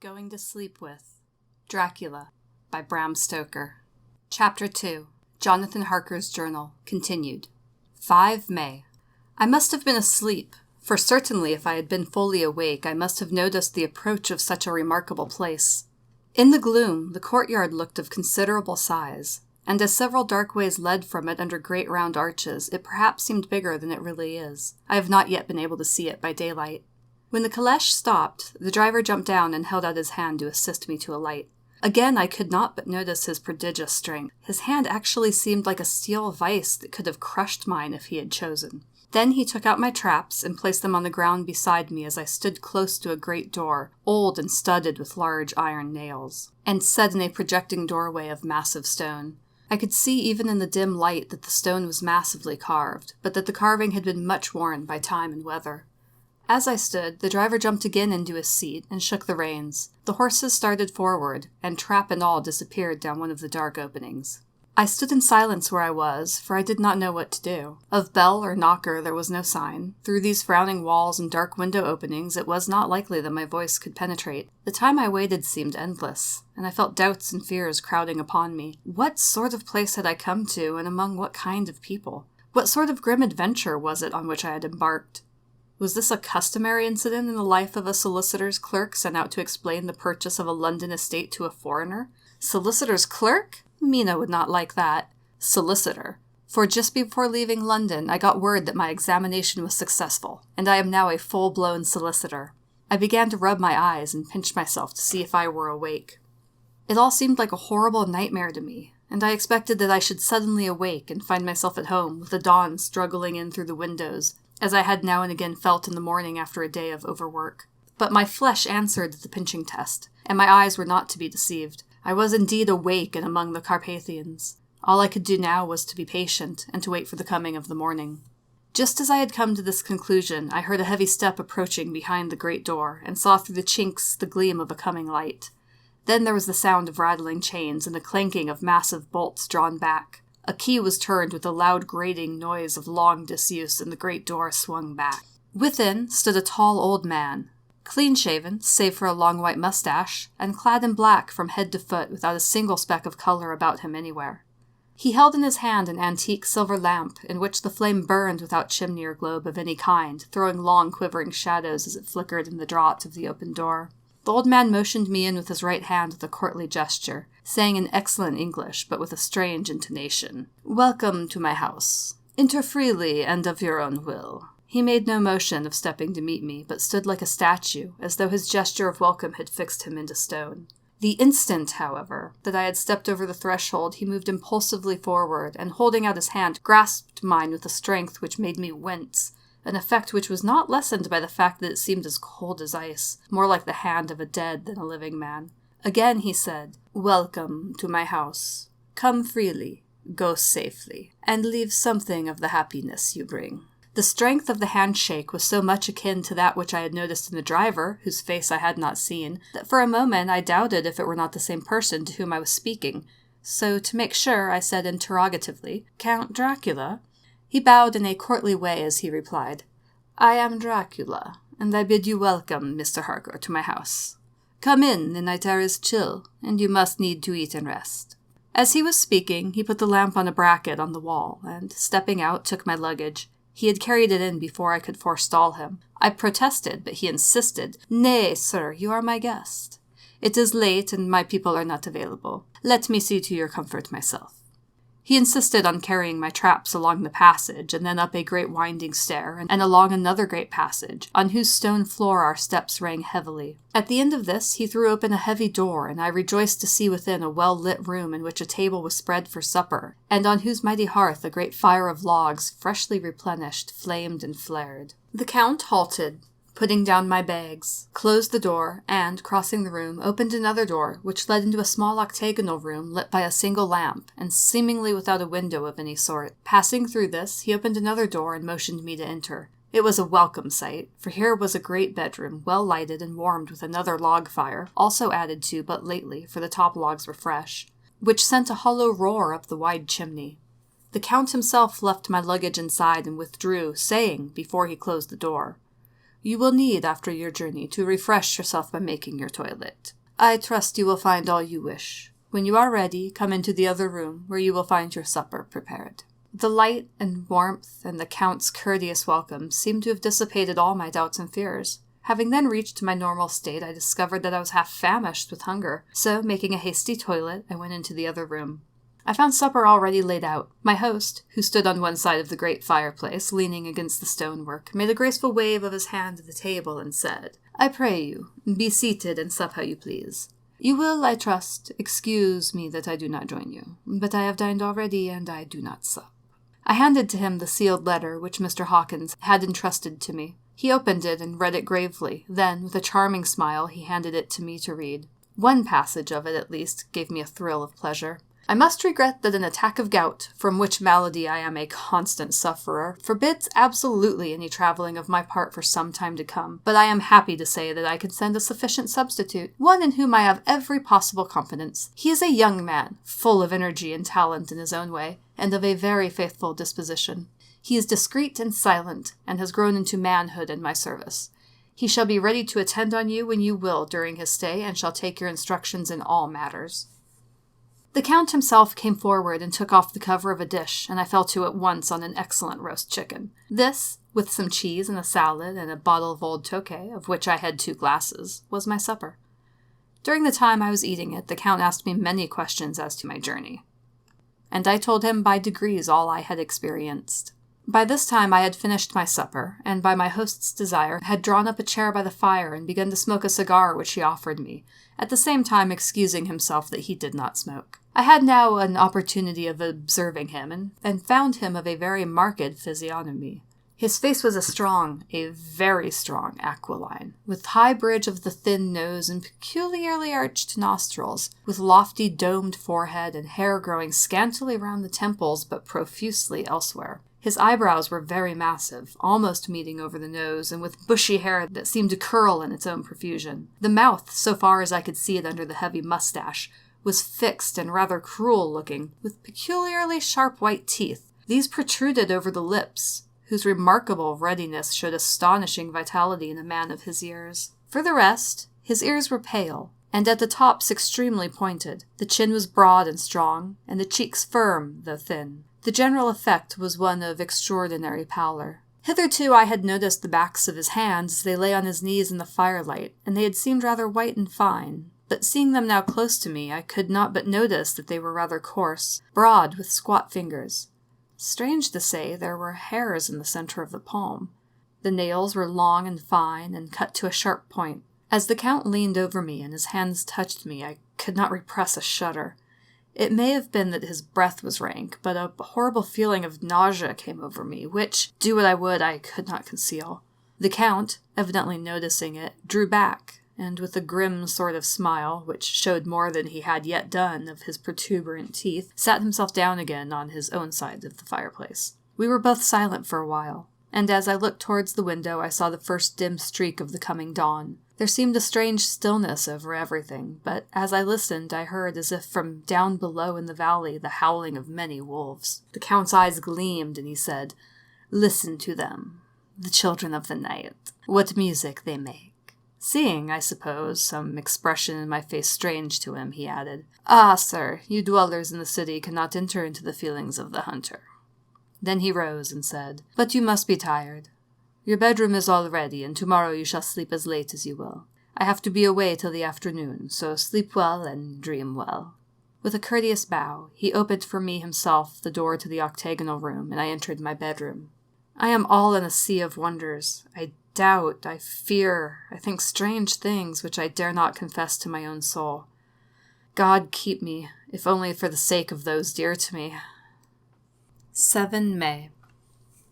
Going to Sleep With Dracula by Bram Stoker. Chapter 2. Jonathan Harker's Journal. Continued. 5 May. I must have been asleep, for certainly if I had been fully awake I must have noticed the approach of such a remarkable place. In the gloom, the courtyard looked of considerable size, and as several dark ways led from it under great round arches, it perhaps seemed bigger than it really is. I have not yet been able to see it by daylight. When the caleche stopped, the driver jumped down and held out his hand to assist me to alight. Again I could not but notice his prodigious strength. His hand actually seemed like a steel vice that could have crushed mine if he had chosen. Then he took out my traps and placed them on the ground beside me as I stood close to a great door, old and studded with large iron nails, and set in a projecting doorway of massive stone. I could see even in the dim light that the stone was massively carved, but that the carving had been much worn by time and weather. As I stood, the driver jumped again into his seat and shook the reins. The horses started forward, and trap and all disappeared down one of the dark openings. I stood in silence where I was, for I did not know what to do. Of bell or knocker there was no sign. Through these frowning walls and dark window openings it was not likely that my voice could penetrate. The time I waited seemed endless, and I felt doubts and fears crowding upon me. What sort of place had I come to, and among what kind of people? What sort of grim adventure was it on which I had embarked? Was this a customary incident in the life of a solicitor's clerk sent out to explain the purchase of a London estate to a foreigner? Solicitor's clerk? Mina would not like that. Solicitor. For just before leaving London, I got word that my examination was successful, and I am now a full-blown solicitor. I began to rub my eyes and pinch myself to see if I were awake. It all seemed like a horrible nightmare to me, and I expected that I should suddenly awake and find myself at home, with the dawn struggling in through the windows, as I had now and again felt in the morning after a day of overwork. But my flesh answered the pinching test, and my eyes were not to be deceived. I was indeed awake and among the Carpathians. All I could do now was to be patient, and to wait for the coming of the morning. Just as I had come to this conclusion, I heard a heavy step approaching behind the great door, and saw through the chinks the gleam of a coming light. Then there was the sound of rattling chains, and the clanking of massive bolts drawn back. A key was turned with a loud grating noise of long disuse, and the great door swung back. Within stood a tall old man, clean-shaven, save for a long white mustache, and clad in black from head to foot without a single speck of color about him anywhere. He held in his hand an antique silver lamp, in which the flame burned without chimney or globe of any kind, throwing long quivering shadows as it flickered in the draught of the open door. The old man motioned me in with his right hand with a courtly gesture, saying in excellent English, but with a strange intonation, "Welcome to my house. Enter freely and of your own will." He made no motion of stepping to meet me, but stood like a statue, as though his gesture of welcome had fixed him into stone. The instant, however, that I had stepped over the threshold, he moved impulsively forward, and holding out his hand, grasped mine with a strength which made me wince, an effect which was not lessened by the fact that it seemed as cold as ice, more like the hand of a dead than a living man. Again he said, "Welcome to my house. Come freely, go safely, and leave something of the happiness you bring." The strength of the handshake was so much akin to that which I had noticed in the driver, whose face I had not seen, that for a moment I doubted if it were not the same person to whom I was speaking. So, to make sure, I said interrogatively, "Count Dracula?" He bowed in a courtly way as he replied, "I am Dracula, and I bid you welcome, Mr. Harker, to my house. Come in, the night air is chill, and you must need to eat and rest." As he was speaking, he put the lamp on a bracket on the wall, and, stepping out, took my luggage. He had carried it in before I could forestall him. I protested, but he insisted, "Nay, sir, you are my guest. It is late, and my people are not available. Let me see to your comfort myself." He insisted on carrying my traps along the passage, and then up a great winding stair, and along another great passage, on whose stone floor our steps rang heavily. At the end of this, he threw open a heavy door, and I rejoiced to see within a well-lit room in which a table was spread for supper, and on whose mighty hearth a great fire of logs, freshly replenished, flamed and flared. The Count halted, putting down my bags, closed the door, and, crossing the room, opened another door, which led into a small octagonal room lit by a single lamp, and seemingly without a window of any sort. Passing through this, he opened another door and motioned me to enter. It was a welcome sight, for here was a great bedroom, well lighted and warmed with another log fire, also added to but lately, for the top logs were fresh, which sent a hollow roar up the wide chimney. The Count himself left my luggage inside and withdrew, saying, before he closed the door, You will need, after your journey, to refresh yourself by making your toilet. I trust you will find all you wish. When you are ready, come into the other room, where you will find your supper prepared." The light and warmth and the Count's courteous welcome seemed to have dissipated all my doubts and fears. Having then reached my normal state, I discovered that I was half famished with hunger, so, making a hasty toilet, I went into the other room. I found supper already laid out. My host, who stood on one side of the great fireplace, leaning against the stonework, made a graceful wave of his hand to the table and said, "I pray you, be seated and sup how you please. You will, I trust, excuse me that I do not join you, but I have dined already, and I do not sup." I handed to him the sealed letter which Mr. Hawkins had entrusted to me. He opened it and read it gravely. Then, with a charming smile, he handed it to me to read. One passage of it, at least, gave me a thrill of pleasure. "I must regret that an attack of gout, from which malady I am a constant sufferer, forbids absolutely any traveling of my part for some time to come, but I am happy to say that I can send a sufficient substitute, one in whom I have every possible confidence. He is a young man, full of energy and talent in his own way, and of a very faithful disposition. He is discreet and silent, and has grown into manhood in my service. He shall be ready to attend on you when you will during his stay, and shall take your instructions in all matters." The Count himself came forward and took off the cover of a dish, and I fell to at once on an excellent roast chicken. This, with some cheese and a salad and a bottle of old Tokay, of which I had 2 glasses, was my supper. During the time I was eating it, the Count asked me many questions as to my journey, and I told him by degrees all I had experienced. By this time I had finished my supper, and by my host's desire had drawn up a chair by the fire and begun to smoke a cigar which he offered me, at the same time excusing himself that he did not smoke. I had now an opportunity of observing him, and found him of a very marked physiognomy. His face was a very strong aquiline, with high bridge of the thin nose and peculiarly arched nostrils, with lofty domed forehead and hair growing scantily round the temples but profusely elsewhere. His eyebrows were very massive, almost meeting over the nose, and with bushy hair that seemed to curl in its own profusion. The mouth, so far as I could see it under the heavy mustache, was fixed and rather cruel-looking, with peculiarly sharp white teeth. These protruded over the lips, whose remarkable ruddiness showed astonishing vitality in a man of his years. For the rest, his ears were pale, and at the tops extremely pointed. The chin was broad and strong, and the cheeks firm, though thin. The general effect was one of extraordinary pallor. Hitherto I had noticed the backs of his hands as they lay on his knees in the firelight, and they had seemed rather white and fine. But seeing them now close to me, I could not but notice that they were rather coarse, broad, with squat fingers. Strange to say, there were hairs in the center of the palm. The nails were long and fine, and cut to a sharp point. As the Count leaned over me and his hands touched me, I could not repress a shudder. It may have been that his breath was rank, but a horrible feeling of nausea came over me, which, do what I would, I could not conceal. The Count, evidently noticing it, drew back, and with a grim sort of smile, which showed more than he had yet done of his protuberant teeth, sat himself down again on his own side of the fireplace. We were both silent for a while, and as I looked towards the window I saw the first dim streak of the coming dawn. There seemed a strange stillness over everything, but as I listened I heard, as if from down below in the valley, the howling of many wolves. The Count's eyes gleamed, and he said, "Listen to them, the children of the night. What music they make." Seeing, I suppose, some expression in my face strange to him, he added, "Ah, sir, you dwellers in the city cannot enter into the feelings of the hunter." Then he rose and said, "But you must be tired. Your bedroom is all ready, and tomorrow you shall sleep as late as you will. I have to be away till the afternoon, so sleep well and dream well." With a courteous bow, he opened for me himself the door to the octagonal room, and I entered my bedroom. I am all in a sea of wonders. I doubt, I fear, I think strange things which I dare not confess to my own soul. God keep me, if only for the sake of those dear to me. 7 May.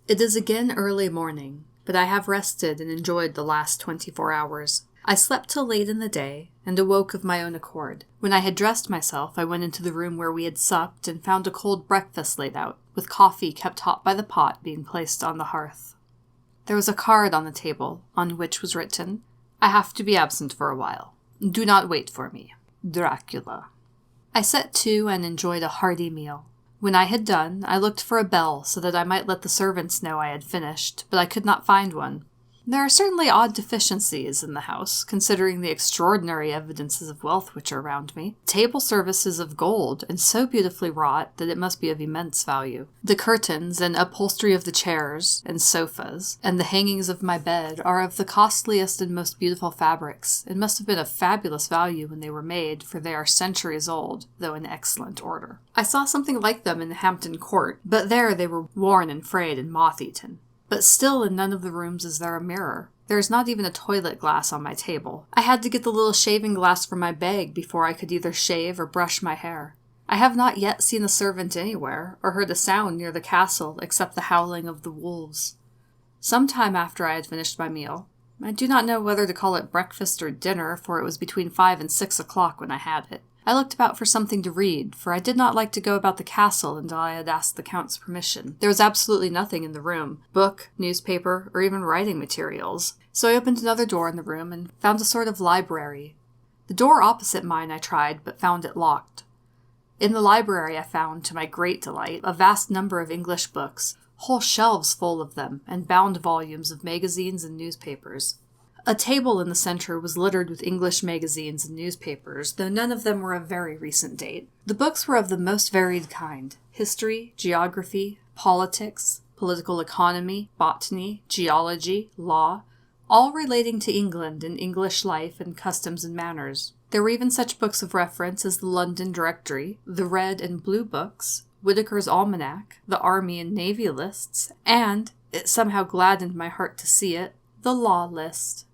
It is again early morning, but I have rested and enjoyed the last 24 hours. I slept till late in the day, and awoke of my own accord. When I had dressed myself, I went into the room where we had supped, and found a cold breakfast laid out, with coffee kept hot by the pot being placed on the hearth. There was a card on the table, on which was written, "I have to be absent for a while. Do not wait for me. Dracula." I set to and enjoyed a hearty meal. When I had done, I looked for a bell so that I might let the servants know I had finished, but I could not find one. There are certainly odd deficiencies in the house, considering the extraordinary evidences of wealth which are around me. Table service is of gold, and so beautifully wrought that it must be of immense value. The curtains and upholstery of the chairs and sofas, and the hangings of my bed are of the costliest and most beautiful fabrics, and must have been of fabulous value when they were made, for they are centuries old, though in excellent order. I saw something like them in Hampton Court, but there they were worn and frayed and moth-eaten. But still in none of the rooms is there a mirror. There is not even a toilet glass on my table. I had to get the little shaving glass from my bag before I could either shave or brush my hair. I have not yet seen a servant anywhere, or heard a sound near the castle except the howling of the wolves. Some time after I had finished my meal, I do not know whether to call it breakfast or dinner, for it was between 5 and 6 o'clock when I had it. I looked about for something to read, for I did not like to go about the castle until I had asked the Count's permission. There was absolutely nothing in the room, book, newspaper, or even writing materials, so I opened another door in the room and found a sort of library. The door opposite mine I tried, but found it locked. In the library I found, to my great delight, a vast number of English books, whole shelves full of them, and bound volumes of magazines and newspapers. A table in the center was littered with English magazines and newspapers, though none of them were of very recent date. The books were of the most varied kind: history, geography, politics, political economy, botany, geology, law, all relating to England and English life and customs and manners. There were even such books of reference as the London Directory, the Red and Blue Books, Whitaker's Almanac, the Army and Navy lists, and, it somehow gladdened my heart to see it, the Law List.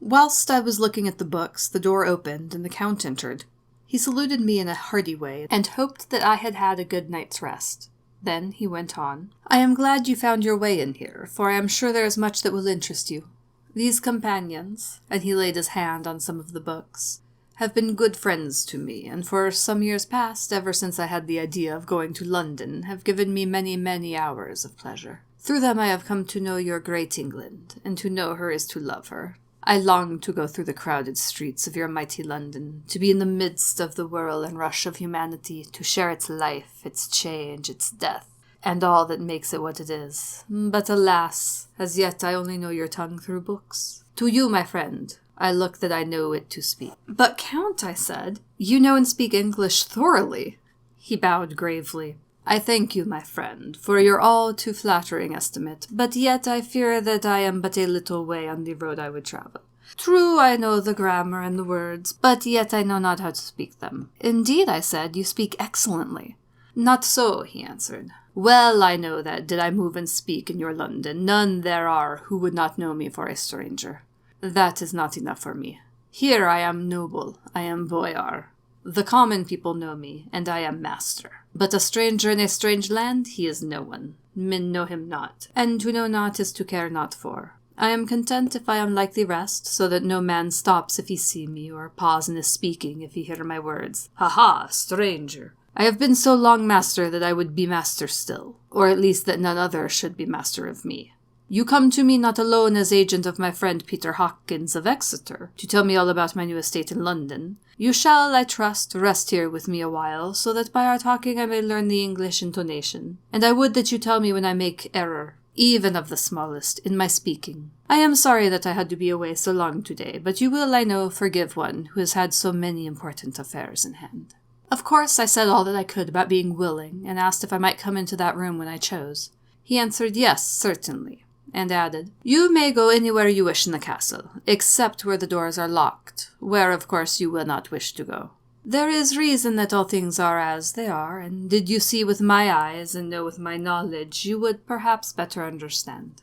Whilst I was looking at the books, the door opened, and the Count entered. He saluted me in a hearty way, and hoped that I had had a good night's rest. Then he went on, "I am glad you found your way in here, for I am sure there is much that will interest you. These companions," and he laid his hand on some of the books, "have been good friends to me, and for some years past, ever since I had the idea of going to London, have given me many, many hours of pleasure. Through them I have come to know your great England, and to know her is to love her. I long to go through the crowded streets of your mighty London, to be in the midst of the whirl and rush of humanity, to share its life, its change, its death, and all that makes it what it is. But alas, as yet I only know your tongue through books. To you, my friend, I look that I know it to speak." "But, Count," I said, "you know and speak English thoroughly." He bowed gravely. "I thank you, my friend, for your all too flattering estimate, but yet I fear that I am but a little way on the road I would travel. True, I know the grammar and the words, but yet I know not how to speak them." "Indeed," I said, "you speak excellently." "Not so," he answered. "Well I know that, did I move and speak in your London, none there are who would not know me for a stranger. That is not enough for me. Here I am noble, I am boyar. The common people know me, and I am master. But a stranger in a strange land, he is no one. Men know him not, and to know not is to care not for. I am content if I am like the rest, so that no man stops if he see me, or pause in his speaking if he hear my words. Ha ha, stranger! I have been so long master that I would be master still, or at least that none other should be master of me. You come to me not alone as agent of my friend Peter Hawkins of Exeter, to tell me all about my new estate in London. You shall, I trust, rest here with me a while, so that by our talking I may learn the English intonation. And I would that you tell me when I make error, even of the smallest, in my speaking. I am sorry that I had to be away so long today, but you will, I know, forgive one who has had so many important affairs in hand." Of course, I said all that I could about being willing, and asked if I might come into that room when I chose. He answered yes, certainly, and added, "You may go anywhere you wish in the castle, except where the doors are locked, where, of course, you will not wish to go. There is reason that all things are as they are, and did you see with my eyes and know with my knowledge, you would perhaps better understand."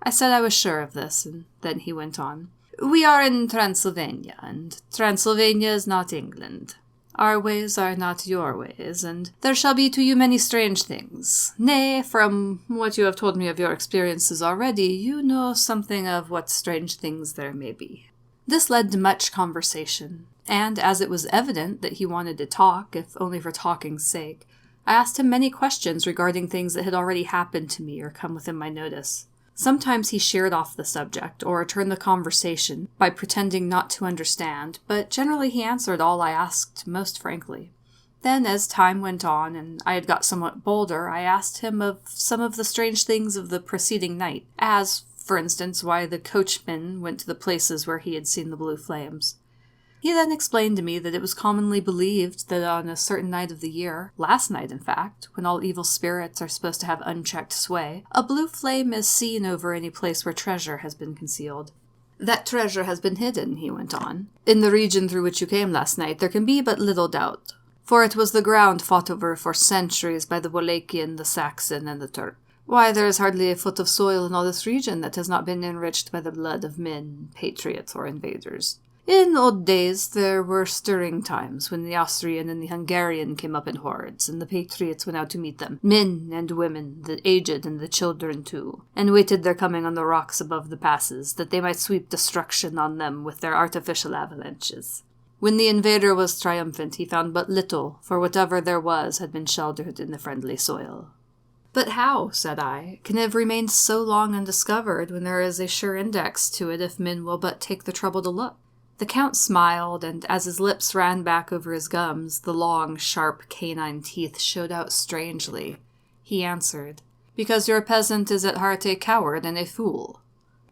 I said I was sure of this, and then he went on, "We are in Transylvania, and Transylvania is not England. Our ways are not your ways, and there shall be to you many strange things. Nay, from what you have told me of your experiences already, you know something of what strange things there may be." This led to much conversation, and as it was evident that he wanted to talk, if only for talking's sake, I asked him many questions regarding things that had already happened to me or come within my notice. Sometimes he sheered off the subject, or turned the conversation by pretending not to understand, but generally he answered all I asked most frankly. Then, as time went on, and I had got somewhat bolder, I asked him of some of the strange things of the preceding night, as, for instance, why the coachman went to the places where he had seen the blue flames. He then explained to me that it was commonly believed that on a certain night of the year, last night in fact, when all evil spirits are supposed to have unchecked sway, a blue flame is seen over any place where treasure has been concealed. That treasure has been hidden, he went on. In the region through which you came last night, there can be but little doubt, for it was the ground fought over for centuries by the Wallachian, the Saxon, and the Turk. Why, there is hardly a foot of soil in all this region that has not been enriched by the blood of men, patriots, or invaders. In old days, there were stirring times when the Austrian and the Hungarian came up in hordes, and the patriots went out to meet them, men and women, the aged and the children too, and waited their coming on the rocks above the passes, that they might sweep destruction on them with their artificial avalanches. When the invader was triumphant, he found but little, for whatever there was had been sheltered in the friendly soil. But how, said I, can it have remained so long undiscovered when there is a sure index to it if men will but take the trouble to look? The Count smiled, and as his lips ran back over his gums, the long, sharp canine teeth showed out strangely. He answered, "Because your peasant is at heart a coward and a fool.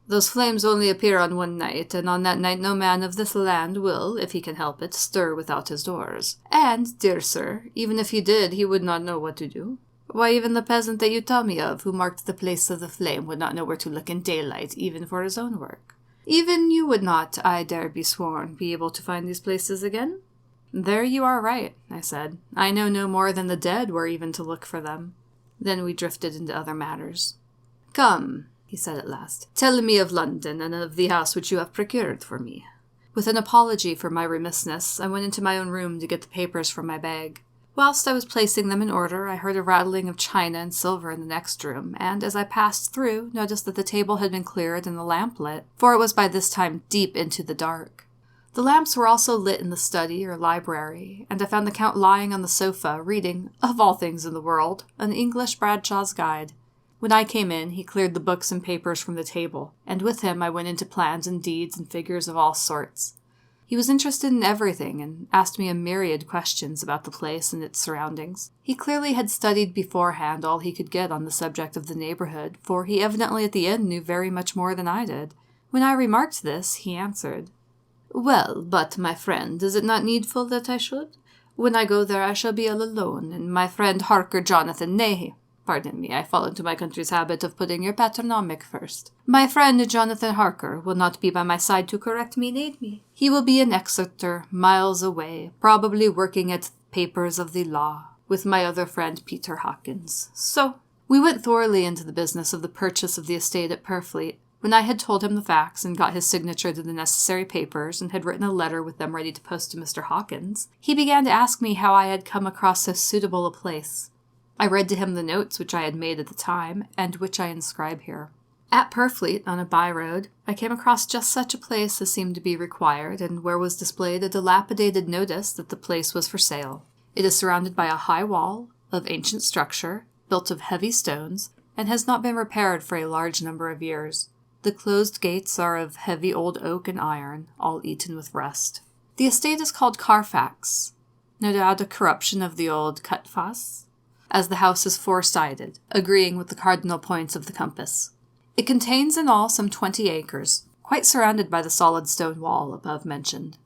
Those flames only appear on one night, and on that night no man of this land will, if he can help it, stir without his doors. And, dear sir, even if he did, he would not know what to do. Why, even the peasant that you tell me of, who marked the place of the flame, would not know where to look in daylight, even for his own work. Even you would not, I dare be sworn, be able to find these places again?" "There you are right," I said. "I know no more than the dead where even to look for them." Then we drifted into other matters. "Come," he said at last, "tell me of London and of the house which you have procured for me." With an apology for my remissness, I went into my own room to get the papers from my bag. Whilst I was placing them in order, I heard a rattling of china and silver in the next room, and as I passed through, noticed that the table had been cleared and the lamp lit, for it was by this time deep into the dark. The lamps were also lit in the study or library, and I found the Count lying on the sofa, reading, of all things in the world, an English Bradshaw's Guide. When I came in, he cleared the books and papers from the table, and with him I went into plans and deeds and figures of all sorts. He was interested in everything and asked me a myriad questions about the place and its surroundings. He clearly had studied beforehand all he could get on the subject of the neighborhood, for he evidently at the end knew very much more than I did. When I remarked this, he answered, "Well, but, my friend, is it not needful that I should? When I go there I shall be all alone, and my friend Harker Jonathan, nay, pardon me, I fall into my country's habit of putting your patronymic first. My friend Jonathan Harker will not be by my side to correct me and aid me. He will be in Exeter, miles away, probably working at papers of the law, with my other friend Peter Hawkins. So, we went thoroughly into the business of the purchase of the estate at Purfleet. When I had told him the facts and got his signature to the necessary papers and had written a letter with them ready to post to Mr. Hawkins, he began to ask me how I had come across so suitable a place. I read to him the notes which I had made at the time, and which I inscribe here. At Purfleet, on a by-road, I came across just such a place as seemed to be required, and where was displayed a dilapidated notice that the place was for sale. It is surrounded by a high wall, of ancient structure, built of heavy stones, and has not been repaired for a large number of years. The closed gates are of heavy old oak and iron, all eaten with rust. The estate is called Carfax, no doubt a corruption of the old Cutfass, as the house is four-sided, agreeing with the cardinal points of the compass. It contains in all some 20 acres, quite surrounded by the solid stone wall above mentioned.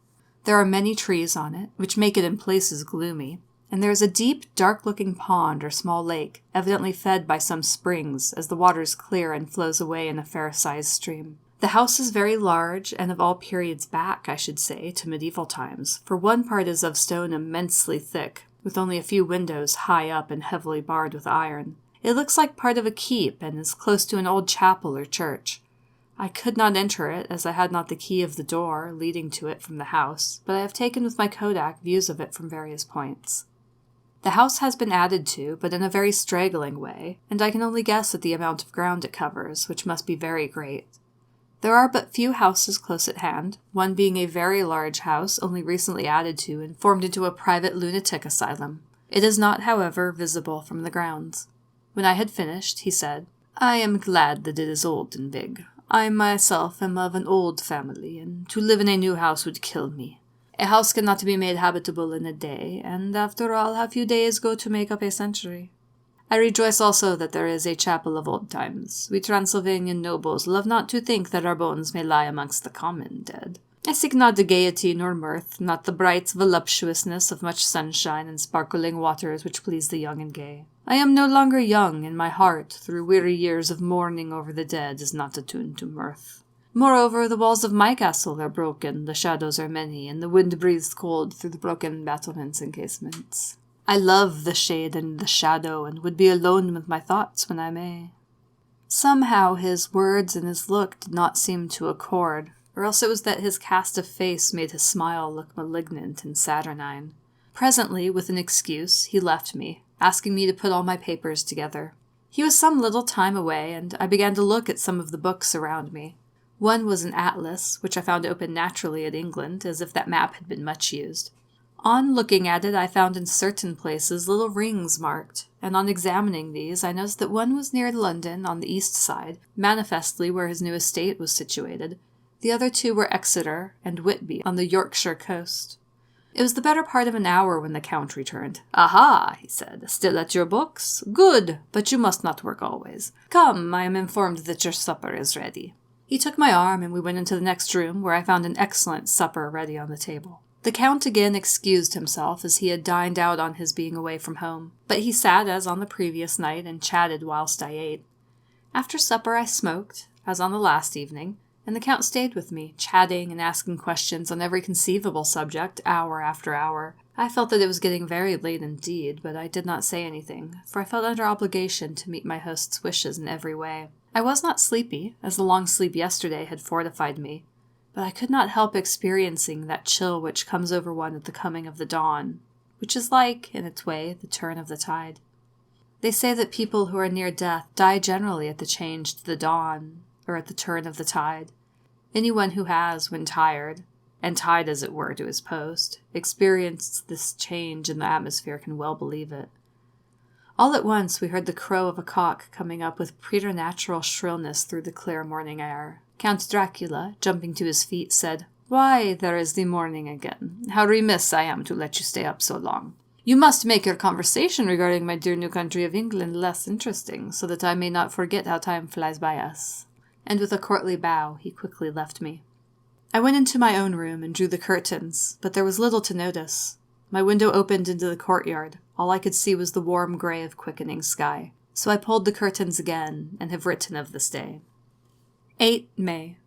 There are many trees on it, which make it in places gloomy, and there is a deep, dark-looking pond or small lake, evidently fed by some springs, as the water is clear and flows away in a fair-sized stream. The house is very large, and of all periods back, I should say, to medieval times, for one part is of stone immensely thick, with only a few windows high up and heavily barred with iron. It looks like part of a keep, and is close to an old chapel or church. I could not enter it, as I had not the key of the door leading to it from the house, but I have taken with my Kodak views of it from various points. The house has been added to, but in a very straggling way, and I can only guess at the amount of ground it covers, which must be very great. There are but few houses close at hand, one being a very large house only recently added to and formed into a private lunatic asylum. It is not, however, visible from the grounds. When I had finished, he said, "I am glad that it is old and big. I myself am of an old family, and to live in a new house would kill me. A house cannot be made habitable in a day, and after all, how few days go to make up a century? I rejoice also that there is a chapel of old times. We Transylvanian nobles love not to think that our bones may lie amongst the common dead. I seek not the gaiety nor mirth, not the bright voluptuousness of much sunshine and sparkling waters which please the young and gay. I am no longer young, and my heart, through weary years of mourning over the dead, is not attuned to mirth. Moreover, the walls of my castle are broken, the shadows are many, and the wind breathes cold through the broken battlements and casements. I love the shade and the shadow, and would be alone with my thoughts when I may. Somehow his words and his look did not seem to accord, or else it was that his cast of face made his smile look malignant and saturnine. Presently, with an excuse, he left me, asking me to put all my papers together. He was some little time away, and I began to look at some of the books around me. One was an atlas, which I found open naturally at England, as if that map had been much used. On looking at it, I found in certain places little rings marked, and on examining these, I noticed that one was near London, on the east side, manifestly where his new estate was situated. The other two were Exeter and Whitby, on the Yorkshire coast. It was the better part of an hour when the Count returned. "Aha," he said, "still at your books? Good, but you must not work always. Come, I am informed that your supper is ready." He took my arm, and we went into the next room, where I found an excellent supper ready on the table. The Count again excused himself, as he had dined out on his being away from home, but he sat as on the previous night and chatted whilst I ate. After supper I smoked, as on the last evening, and the Count stayed with me, chatting and asking questions on every conceivable subject, hour after hour. I felt that it was getting very late indeed, but I did not say anything, for I felt under obligation to meet my host's wishes in every way. I was not sleepy, as the long sleep yesterday had fortified me, but I could not help experiencing that chill which comes over one at the coming of the dawn, which is like, in its way, the turn of the tide. They say that people who are near death die generally at the change to the dawn, or at the turn of the tide. Anyone who has, when tired, and tied as it were to his post, experienced this change in the atmosphere can well believe it. All at once we heard the crow of a cock coming up with preternatural shrillness through the clear morning air. Count Dracula, jumping to his feet, said, "Why, there is the morning again. How remiss I am to let you stay up so long. You must make your conversation regarding my dear new country of England less interesting, so that I may not forget how time flies by us." And with a courtly bow, he quickly left me. I went into my own room and drew the curtains, but there was little to notice. My window opened into the courtyard. All I could see was the warm gray of quickening sky. So I pulled the curtains again, and have written of this day. 8 May.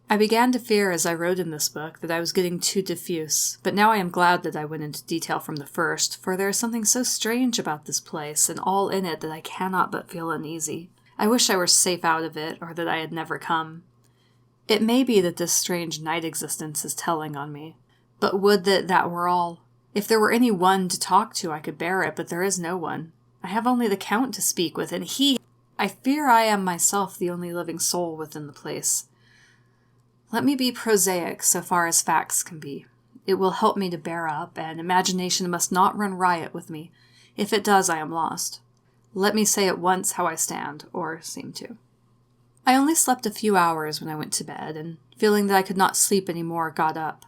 I began to fear as I wrote in this book that I was getting too diffuse, but now I am glad that I went into detail from the first, for there is something so strange about this place and all in it that I cannot but feel uneasy. I wish I were safe out of it, or that I had never come. It may be that this strange night existence is telling on me, but would that that were all. If there were any one to talk to, I could bear it, but there is no one. I have only the Count to speak with, and I fear I am myself the only living soul within the place. Let me be prosaic so far as facts can be. It will help me to bear up, and imagination must not run riot with me. If it does, I am lost. Let me say at once how I stand, or seem to. I only slept a few hours when I went to bed, and feeling that I could not sleep any more, got up.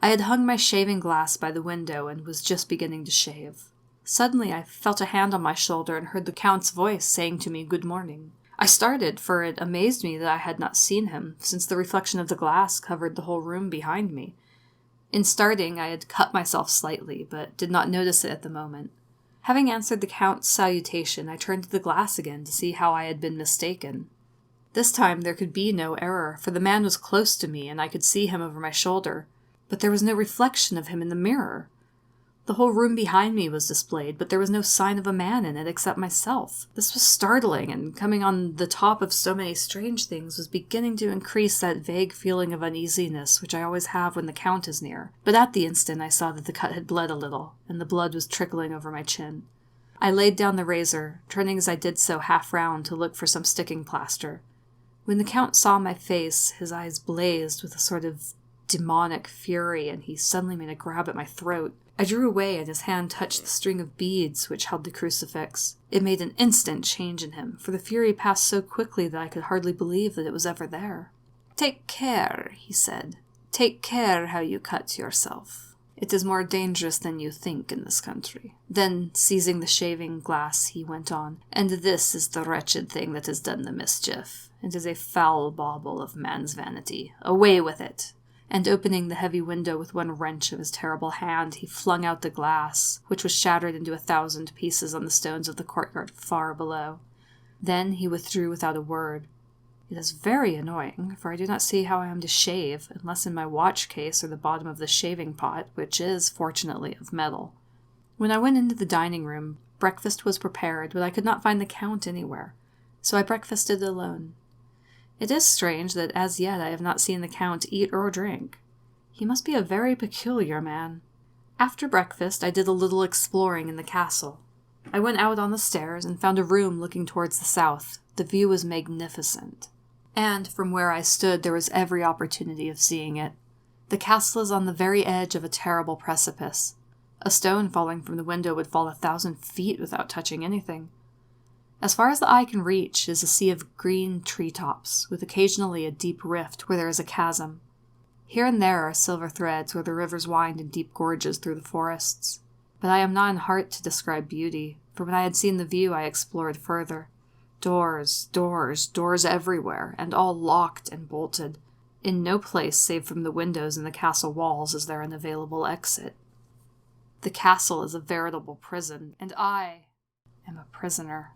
I had hung my shaving glass by the window and was just beginning to shave. Suddenly I felt a hand on my shoulder and heard the Count's voice saying to me good morning. I started, for it amazed me that I had not seen him, since the reflection of the glass covered the whole room behind me. In starting, I had cut myself slightly, but did not notice it at the moment. Having answered the Count's salutation, I turned to the glass again to see how I had been mistaken. This time there could be no error, for the man was close to me and I could see him over my shoulder, but there was no reflection of him in the mirror. The whole room behind me was displayed, but there was no sign of a man in it except myself. This was startling, and coming on the top of so many strange things was beginning to increase that vague feeling of uneasiness which I always have when the Count is near. But at the instant I saw that the cut had bled a little, and the blood was trickling over my chin. I laid down the razor, turning as I did so half round to look for some sticking plaster. When the Count saw my face, his eyes blazed with a sort of demonic fury, and he suddenly made a grab at my throat. I drew away, and his hand touched the string of beads which held the crucifix. It made an instant change in him, for the fury passed so quickly that I could hardly believe that it was ever there. "Take care," he said. "Take care how you cut yourself." It is more dangerous than you think in this country. Then, seizing the shaving glass, he went on, and this is the wretched thing that has done the mischief. It is a foul bauble of man's vanity. Away with it! And opening the heavy window with one wrench of his terrible hand, he flung out the glass, which was shattered into 1,000 pieces on the stones of the courtyard far below. Then he withdrew without a word. It is very annoying, for I do not see how I am to shave, unless in my watch case or the bottom of the shaving pot, which is, fortunately, of metal. When I went into the dining room, breakfast was prepared, but I could not find the Count anywhere, so I breakfasted alone. It is strange that as yet I have not seen the Count eat or drink. He must be a very peculiar man. After breakfast, I did a little exploring in the castle. I went out on the stairs and found a room looking towards the south. The view was magnificent. And from where I stood there was every opportunity of seeing it. The castle is on the very edge of a terrible precipice. A stone falling from the window would fall 1,000 feet without touching anything. As far as the eye can reach is a sea of green treetops, with occasionally a deep rift where there is a chasm. Here and there are silver threads where the rivers wind in deep gorges through the forests. But I am not in heart to describe beauty, for when I had seen the view I explored further. Doors, doors, doors everywhere, and all locked and bolted. In no place save from the windows in the castle walls is there an available exit. The castle is a veritable prison, and I am a prisoner.